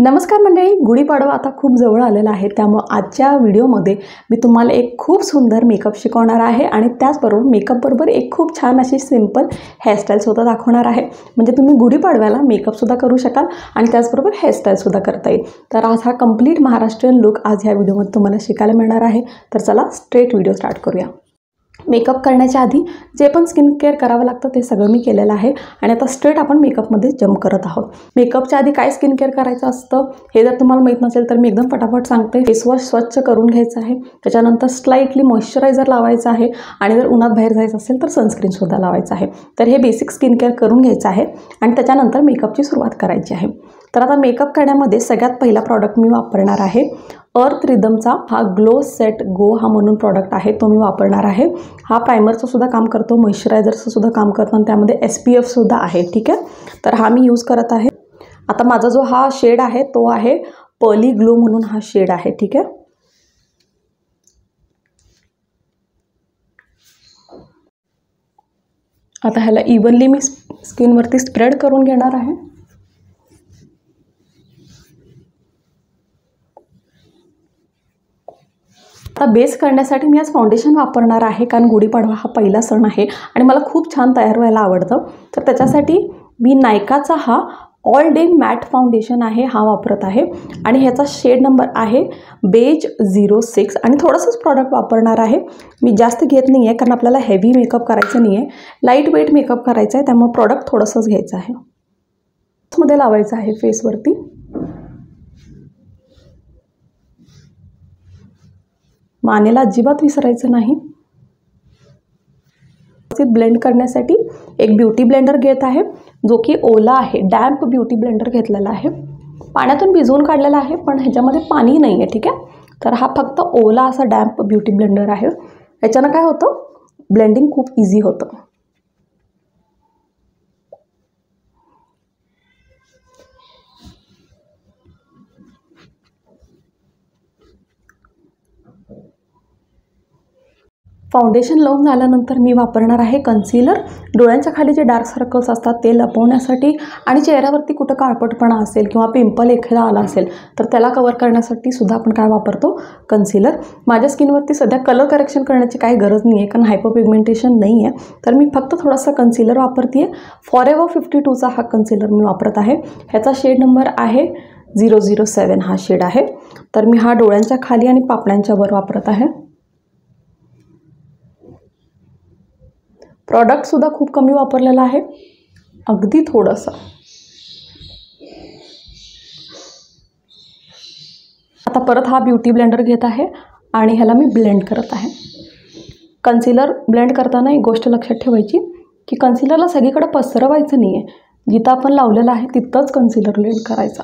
नमस्कार मंडळी, गुढीपाडवा आता खूप जवळ आलेला आहे, त्यामुळे आजच्या व्हिडिओमध्ये मी तुम्हाला एक खूप सुंदर मेकअप शिकवणार आहे आणि त्याचबरोबर मेकअपबरोबर एक खूप छान अशी सिंपल हेअरस्टाईलसुद्धा दाखवणार आहे. म्हणजे तुम्ही गुढीपाडव्याला मेकअपसुद्धा करू शकाल आणि त्याचबरोबर हेअरस्टाईलसुद्धा करता येईल. तर आज हा कंप्लीट महाराष्ट्रीयन लुक आज ह्या व्हिडिओमध्ये तुम्हाला शिकायला मिळणार आहे. तर चला स्ट्रेट व्हिडिओ स्टार्ट करूया. मेकअप करण्याच्या आधी जे पण स्किन केअर करावं लागतं ते सगळं मी केलेलं आहे आणि आता स्ट्रेट आपण मेकअपमध्ये जंप करत आहोत. मेकअपच्या आधी काय स्किन केअर करायचं असतं हे जर तुम्हाला माहीत नसेल तर मी एकदम फटाफट सांगते. फेस वॉश स्वच्छ करून घ्यायचं आहे, त्याच्यानंतर स्लाइटली मॉइश्चरायझर लावायचं आहे आणि जर उन्हात बाहेर जायचं असेल तर सनस्क्रीनसुद्धा लावायचं आहे. तर हे बेसिक स्किन केअर करून घ्यायचं आहे आणि त्याच्यानंतर मेकअपची सुरुवात करायची आहे. तर आता मेकअप करण्यामध्ये सगळ्यात पहिला प्रॉडक्ट मी वापरणार आहे अर्थ रिदमचा हा ग्लो सेट गो हा म्हणून प्रॉडक्ट आहे, तो मी वापरणार आहे. हा प्रायमरचं सुद्धा काम करतो, मॉइश्चरायझरचं सुद्धा काम करतो आणि त्यामध्ये SPF सुद्धा आहे. ठीक आहे, तर हा मी यूज करत आहे. आता माझा जो हा शेड आहे तो आहे पर्ली ग्लो म्हणून हा शेड आहे. ठीक आहे, आता ह्याला इव्हनली मी स्किनवरती स्प्रेड करून घेणार आहे. आता बेस करण्यासाठी मी आज फाउंडेशन वापरणार आहे, कारण गुढीपाडवा हा पहिला सण आहे आणि मला खूप छान तयार व्हायला आवडतं. तर त्याच्यासाठी मी नायकाचा हा ऑल डे मॅट फाउंडेशन आहे हा वापरत आहे आणि ह्याचा शेड नंबर आहे बेज 06 आणि थोडंसंच प्रॉडक्ट वापरणार आहे. मी जास्त घेत नाही आहे कारण आपल्याला हेवी मेकअप करायचं नाही आहे, लाईट वेट मेकअप करायचं आहे, त्यामुळे प्रॉडक्ट थोडंसंच घ्यायचं आहे. मध्ये लावायचं आहे फेसवरती. मानेला अजिबात विसरायचं नाही. ब्लेंड करण्यासाठी एक ब्युटी ब्लेंडर घेत आहे जो की ओला आहे, डॅम्प ब्युटी ब्लेंडर घेतलेला आहे. पाण्यातून भिजवून काढलेला आहे पण ह्याच्यामध्ये पाणी नाही आहे. ठीक आहे, तर हा फक्त ओला असा डॅम्प ब्युटी ब्लेंडर आहे. ह्याच्यानं काय होतं, ब्लेंडिंग खूप इझी होतं. फाउंडेशन लावून झाल्यानंतर मी वापरणार आहे कन्सिलर. डोळ्यांच्या खाली जे डार्क सर्कल्स असतात ते लपवण्यासाठी आणि चेहऱ्यावरती कुठं काळपटपणा असेल किंवा पिंपल एखादा आला असेल तर त्याला कवर करण्यासाठी सुद्धा आपण काय वापरतो, कन्सिलर. माझ्या स्किनवरती सध्या कलर करेक्शन करण्याची काही गरज नाही आहे कारण हायपरपिगमेंटेशन नाही आहे, तर मी फक्त थोडासा कन्सिलर वापरते आहे. फॉरेवर 52चा हा कन्सिलर मी वापरत आहे. ह्याचा शेड नंबर आहे 007 हा शेड आहे. तर मी हा डोळ्यांच्या खाली आणि पापण्यांच्या वर वापरत आहे. प्रॉडक्टसुद्धा खूप कमी वापरलेला आहे, अगदी थोडंसं. आता परत हा ब्युटी ब्लेंडर घेत आहे आणि ह्याला मी ब्लेंड करत आहे. कन्सिलर ब्लेंड करताना एक गोष्ट लक्षात ठेवायची की कन्सिलरला सगळीकडे पसरवायचं नाही आहे, जिथं आपण लावलेलं आहे तिथंच कन्सिलर ब्लेंड करायचा.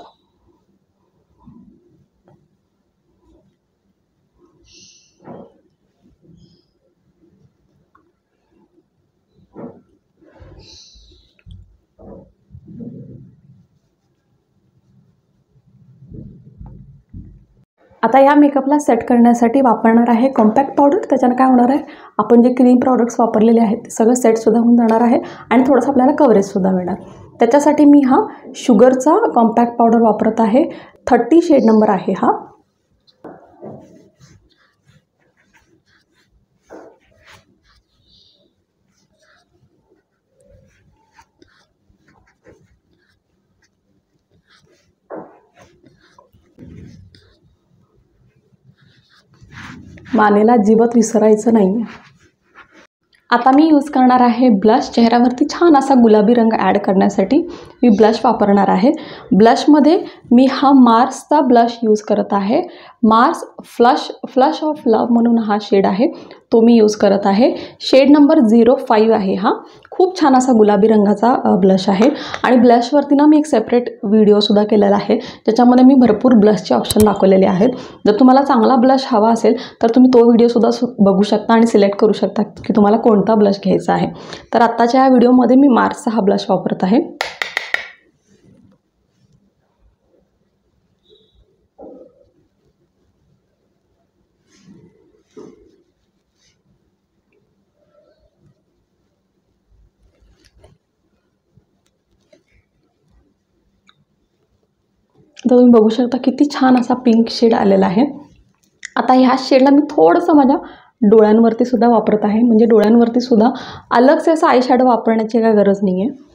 आता या मेकअपला सेट करण्यासाठी वापरणार आहे कॉम्पॅक्ट पावडर. त्याच्यानं काय होणार आहे, आपण जे क्रीम प्रॉडक्ट्स वापरलेले आहेत ते सगळं सेटसुद्धा होऊन जाणार आहे आणि थोडंसं आपल्याला कव्हरेजसुद्धा मिळणार. त्याच्यासाठी मी हा शुगरचा कॉम्पॅक्ट पावडर वापरत आहे. 30 शेड नंबर आहे हा. मानेला अजिबात विसरायचं नाही. आता मी यूज करणार आहे ब्लश. चेहऱ्यावरती छान असा गुलाबी रंग ॲड करण्यासाठी मी ब्लश वापरणार आहे. ब्लशमध्ये मी हा मार्सचा ब्लश यूज करत आहे. मार्स फ्लश ऑफ लव्ह म्हणून हा शेड आहे, तो मी यूज करत आहे. शेड नंबर 05 आहे हा. खूप छान असा गुलाबी रंगाचा ब्लश आहे आणि ब्लशवरती ना मी एक सेपरेट व्हिडिओसुद्धा केलेला आहे ज्याच्यामध्ये मी भरपूर ब्लशचे ऑप्शन दाखवलेले आहेत. जर तुम्हाला चांगला ब्लश हवा असेल तर तुम्ही तो व्हिडिओसुद्धा बघू शकता आणि सिलेक्ट करू शकता की तुम्हाला कोणता ब्लश घ्यायचा आहे. तर आत्ताच्या या व्हिडिओमध्ये मी मार्सचा हा ब्लश वापरत आहे. तर तुम्ही बघू शकता किती छान असा पिंक शेड आलेला आहे। आता ह्या शेडला मी थोडंसं माझ्या डोळ्यांवरती सुद्धा वापरत आहे, म्हणजे डोळ्यांवरती सुद्धा अलगसे असं आय शॅडो वापरण्याची काही गरज नाही आहे।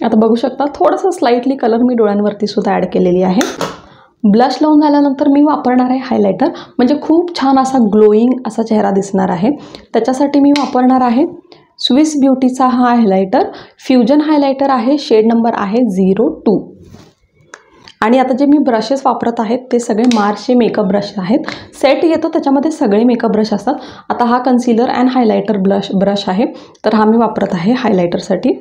आता बघू शकता थोडंसं स्लाइटली कलर मी डोळ्यांवरती सुद्धा ॲड केलेली आहे। ब्लश लावून झाल्यानंतर मी वापरणार आहे हायलायटर, म्हणजे खूप छान असा ग्लोईंग असा चेहरा दिसणार आहे। त्याच्यासाठी मी वापरणार आहे स्विस ब्युटीचा हा हायलायटर, फ्युजन हायलायटर आहे, शेड नंबर आहे 02। आणि आता जे मी ब्रशेस वापरत आहेत ते सगळे मार्सचे मेकअप ब्रश आहेत। सेट येतो त्याच्यामध्ये सगळे मेकअप ब्रश असतात। आता हा कन्सिलर अँड हायलायटर ब्रश आहे, तर हा मी वापरत आहे हायलायटरसाठी।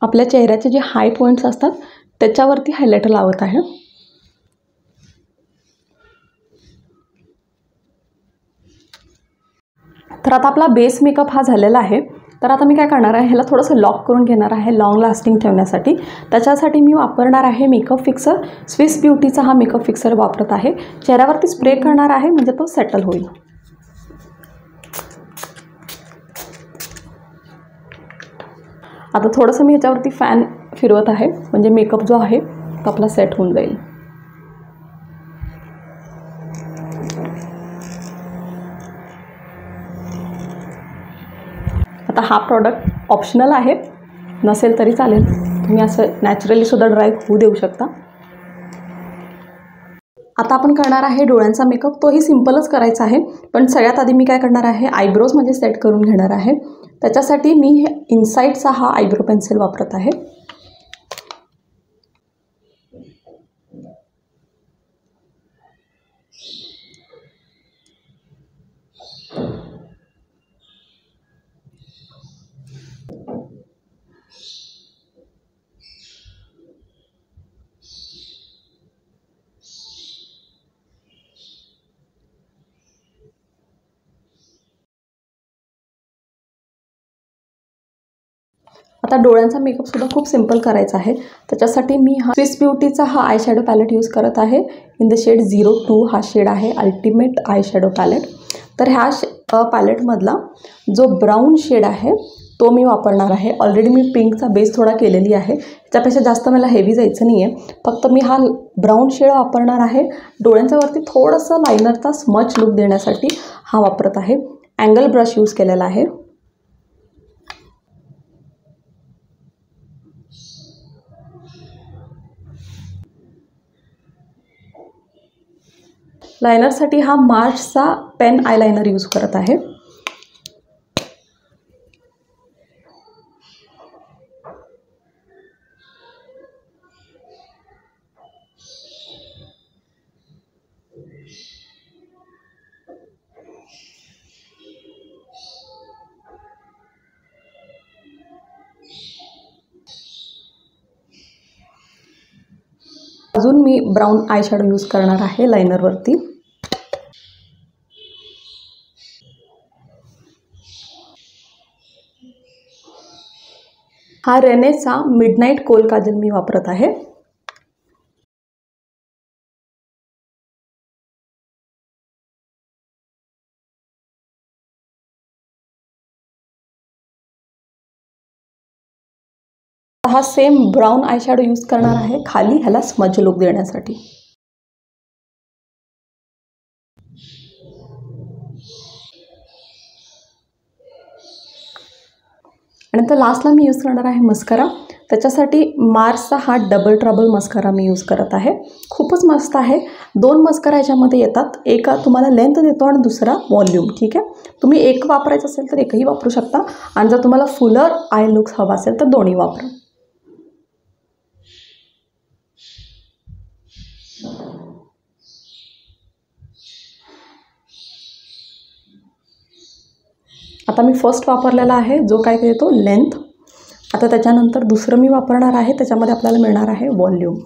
आपल्या चेहऱ्याचे जे हाय पॉईंट्स असतात त्याच्यावरती हायलायटर लावत आहे। तर आता आपला बेस मेकअप हा झालेला आहे। तर आता मी काय करणार आहे, ह्याला थोडंसं लॉक करून घेणार आहे लॉंग लास्टिंग ठेवण्यासाठी। त्याच्यासाठी मी वापरणार आहे मेकअप फिक्सर, स्विस ब्युटीचा हा मेकअप फिक्सर वापरत आहे। चेहऱ्यावरती स्प्रे करणार आहे म्हणजे तो सेटल होईल। आता थोडंसं मी ह्याच्यावरती फॅन फिरवत आहे, म्हणजे मेकअप जो आहे तो आपला सेट होऊन जाईल। आता हा प्रॉडक्ट ऑप्शनल आहे, नसेल तरी चालेल, तुम्ही असं नॅचरली सुद्धा ड्राय होऊ देऊ शकता। आता आपण करणार आहे डोळ्यांचा मेकअप, तोही सिंपलच करायचा आहे, पण सगळ्यात आधी मी काय करणार आहे आयब्रोज म्हणजे सेट करून घेणार आहे। त्याच्यासाठी मी हे इनसाइडचा हा आयब्रो पेन्सिल वापरत आहे। आता डोळ्यांचा मेकअप सुद्धा खूप सिंपल करायचा आहे। त्याच्यासाठी मी हा स्विस ब्युटीचा हा आय शॅडो पॅलेट यूज करत आहे, इन द शेड 02 हा शेड आहे, अल्टिमेट आय शॅडो पॅलेट। तर ह्या पॅलेटमधला जो ब्राऊन शेड आहे तो मी वापरणार आहे। ऑलरेडी मी पिंकचा बेस थोडा केलेली आहे, त्यापेक्षा जास्त मला हेवी जायचं नाही आहे, फक्त मी हा ब्राऊन शेड वापरणार आहे। डोळ्यांच्या वरती थोडंसं लायनरचा स्मच लुक देण्यासाठी हा वापरत आहे। अँगल ब्रश यूज केलेला आहे। लायनरसाठी हा मार्सचा पेन आयलाइनर यूज करत आहे। अजून मी ब्राऊन आय शॅडो यूज करणार आहे लायनरवरती। हा रेनेचा मिडनाईट कोल काजल मी वापरत आहे। हा same brown eye shadow use करणार आहे खाली ह्याला स्मज लुक देण्यासाठी। आणि नंतर लास्टला मी यूज करणार आहे मस्करा। त्याच्यासाठी मार्सचा हा डबल ट्रबल मस्करा मी यूज करत आहे। खूपच मस्त आहे। 2 मस्करा याच्यामध्ये येतात, एक तुम्हाला लेंथ देतो आणि दुसरा वॉल्यूम। ठीक आहे, तुम्ही एक वापरायचं असेल तर एकही वापरू शकता, आणि जर तुम्हाला फुलर आय लुक हवा असेल तर दोन्ही वापरा। आता मी फर्स्ट वापरलेला आहे जो काय देतो लेंथ। आता त्याच्यानंतर दुसरं मी वापरणार आहे, त्याच्यामध्ये आपल्याला मिळणार आहे वॉल्यूम।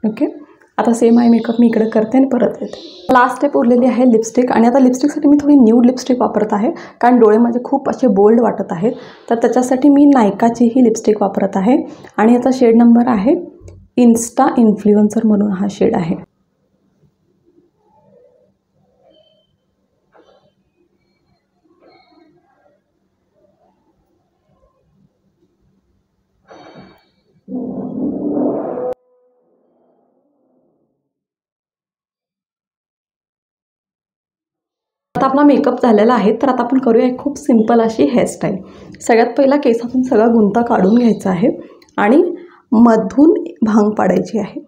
ओके, आता सेम आय मेकअप मी इकडे करते आणि परत येते. लास्ट स्टेप उरलेली आहे लिपस्टिक. आणि आता लिपस्टिकसाठी मी थोडी न्यूड लिपस्टिक वापरत आहे, कारण डोळे माझे खूप असे बोल्ड वाटत आहेत. तर त्याच्यासाठी मी नायकाची ही लिपस्टिक वापरत आहे. आणि याचा शेड नंबर आहे इन्स्टा इन्फ्लुएन्सर म्हणून हा शेड आहे. आता आपला मेकअप झालेला आहे. तर आता आपण करूया एक खूप सिंपल अशी हेअरस्टाईल. सगळ्यात पहिला केसातून सगळा गुंता काढून घ्यायचा आहे आणि मधून भांग पाडायची आहे.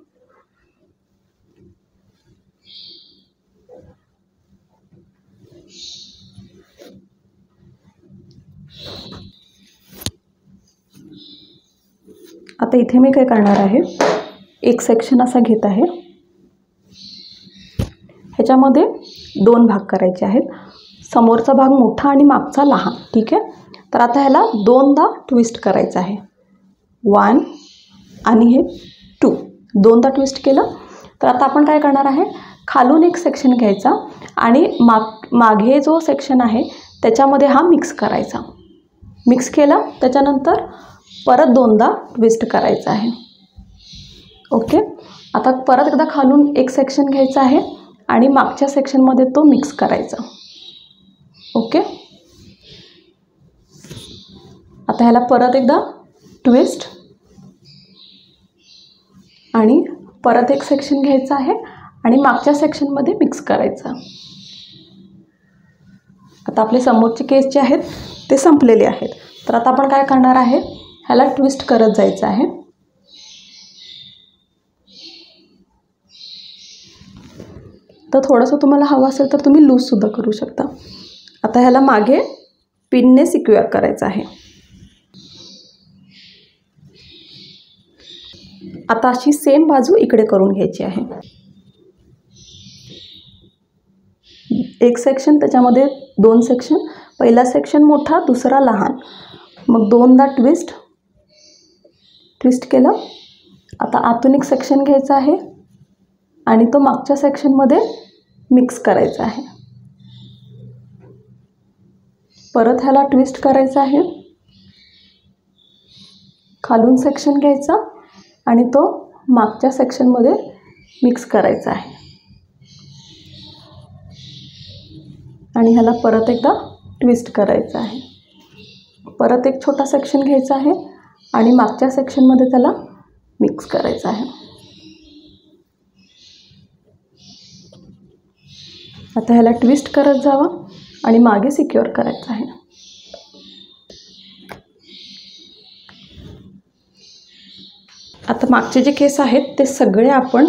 आता इथे मी काय करणार आहे, एक सेक्शन असा घेत आहे. ह्याच्यामध्ये 2 भाग करायचे आहेत. समोरचा भाग मोठा आणि मागचा लहान. ठीक आहे. तर आता ह्याला 2दा ट्विस्ट करायचं आहे. 1 आणि हे 2, 2दा ट्विस्ट केलं. तर आता आपण काय करणार आहे, खालून एक सेक्शन घ्यायचा आणि मागे जो सेक्शन आहे त्याच्यामध्ये हा मिक्स करायचा. मिक्स केला त्याच्यानंतर परत 2दा ट्विस्ट करायचा आहे. ओके, आता परत एकदा खालून एक सेक्शन घ्यायचा आहे आणि मागच्या सेक्शनमध्ये तो मिक्स करायचा. ओके, आता ह्याला परत एकदा ट्विस्ट आणि परत एक सेक्शन घ्यायचा आहे आणि मागच्या सेक्शनमध्ये मिक्स करायचा. आता आपले समोरचे केस जे आहेत ते संपलेले आहेत. तर आता आपण काय करणार आहे, ह्याला ट्विस्ट करत जायचं आहे. तर थोडंसं तुम्हाला हवं असेल तर तुम्ही लूजसुद्धा करू शकता. आता ह्याला मागे पिनने सिक्युअर करायचं आहे. आता अशी सेम बाजू इकडे करून घ्यायची आहे. एक सेक्शन, त्याच्यामध्ये 2 सेक्शन. पहिला सेक्शन मोठा, दुसरा लहान. मग 2दा ट्विस्ट केलं. आता आतून एक सेक्शन घ्यायचा आहे आणि तो मागच्या सेक्शनमध्ये मिक्स करायचा आहे. परत ह्याला ट्विस्ट करायचा आहे. खालून सेक्शन घ्यायचा आणि तो मागच्या सेक्शनमध्ये मिक्स करायचा आहे. आणि ह्याला परत एकदा ट्विस्ट करायचं आहे. परत एक छोटा सेक्शन घ्यायचा आहे आणि मागच्या सेक्शनमध्ये त्याला मिक्स करायचं आहे. आता ह्याला ट्विस्ट करत जावं आणि मागे सिक्युअर करायचं आहे. आता मागचे जे केस आहेत ते सगळे आपण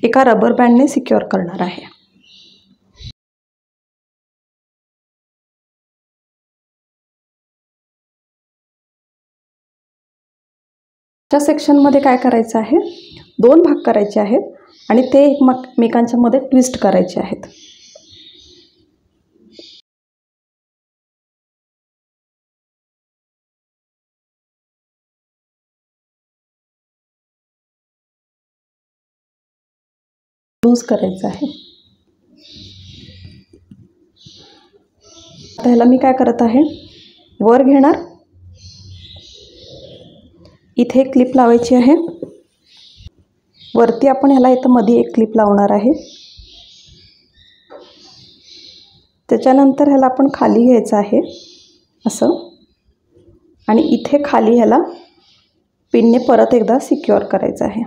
एका रबर बँडने सिक्युअर करणार आहे. च्या सेक्शनमध्ये काय करायचं आहे, 2 भाग करायचे आहेत आणि ते एकमेकांच्या मध्ये ट्विस्ट करायचे आहेत. लूज करायचं आहे. आता ह्याला मी काय करत आहे, वर घेणार, इथे एक क्लिप लावायची आहे. वरती आपण ह्याला इथं मध्ये एक क्लिप लावणार आहे. त्याच्यानंतर ह्याला आपण खाली घ्यायचं आहे असं आणि इथे खाली ह्याला पिनने परत एकदा सिक्युअर करायचं आहे.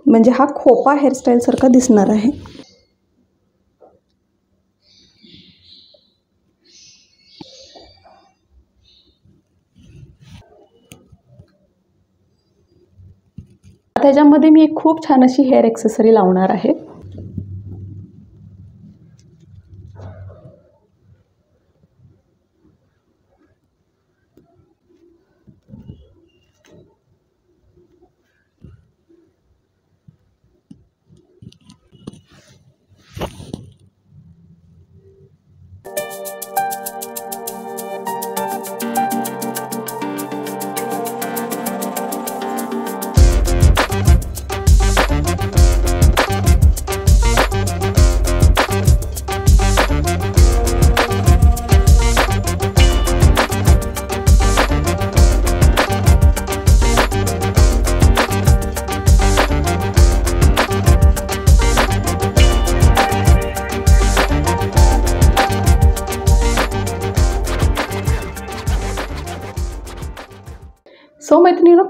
म्हणजे हा खोपा हेअरस्टाईलसारखा दिसणार आहे. त्याच्यामध्ये मी एक खूप छान अशी हेअर ॲक्सेसरी लावणार आहे.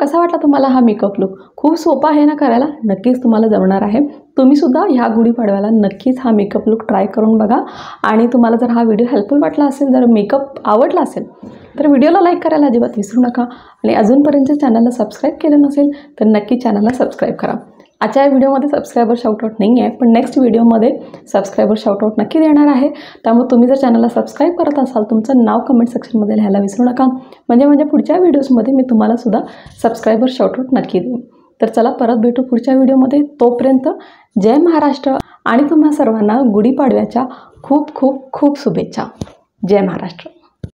कसा वाटला तुम्हाला हा मेकअप लुक? खूप सोपा आहे ना करायला? नक्कीच तुम्हाला जमणार आहे. तुम्हीसुद्धा ह्या गुढीपाडव्याला नक्कीच हा मेकअप लुक ट्राय करून बघा. आणि तुम्हाला जर हा व्हिडिओ हेल्पफुल वाटला असेल, जर मेकअप आवडला असेल तर व्हिडिओला लाईक करायला अजिबात विसरू नका. आणि अजूनपर्यंत चॅनलला सबस्क्राईब केलं नसेल तर नक्की चॅनलला सबस्क्राईब करा. आजच्या व्हिडिओमध्ये सबस्क्रायबर शाउटआउट नाही आहे, पण नेक्स्ट व्हिडिओमध्ये सबस्क्रायबर शाउटआउट नक्की देणार आहे. त्यामुळे तुम्ही जर चॅनलला सबस्क्राईब करत असाल तुमचं नाव कमेंट सेक्शनमध्ये लिहायला विसरू नका. म्हणजे पुढच्या व्हिडिओजमध्ये मी तुम्हाला सुद्धा सबस्क्रायबर शाउटआउट नक्की देईन. तर चला परत भेटू पुढच्या व्हिडिओमध्ये. तोपर्यंत जय महाराष्ट्र आणि तुम्हा सर्वांना गुढीपाडव्याच्या खूप खूप खूप शुभेच्छा. जय महाराष्ट्र.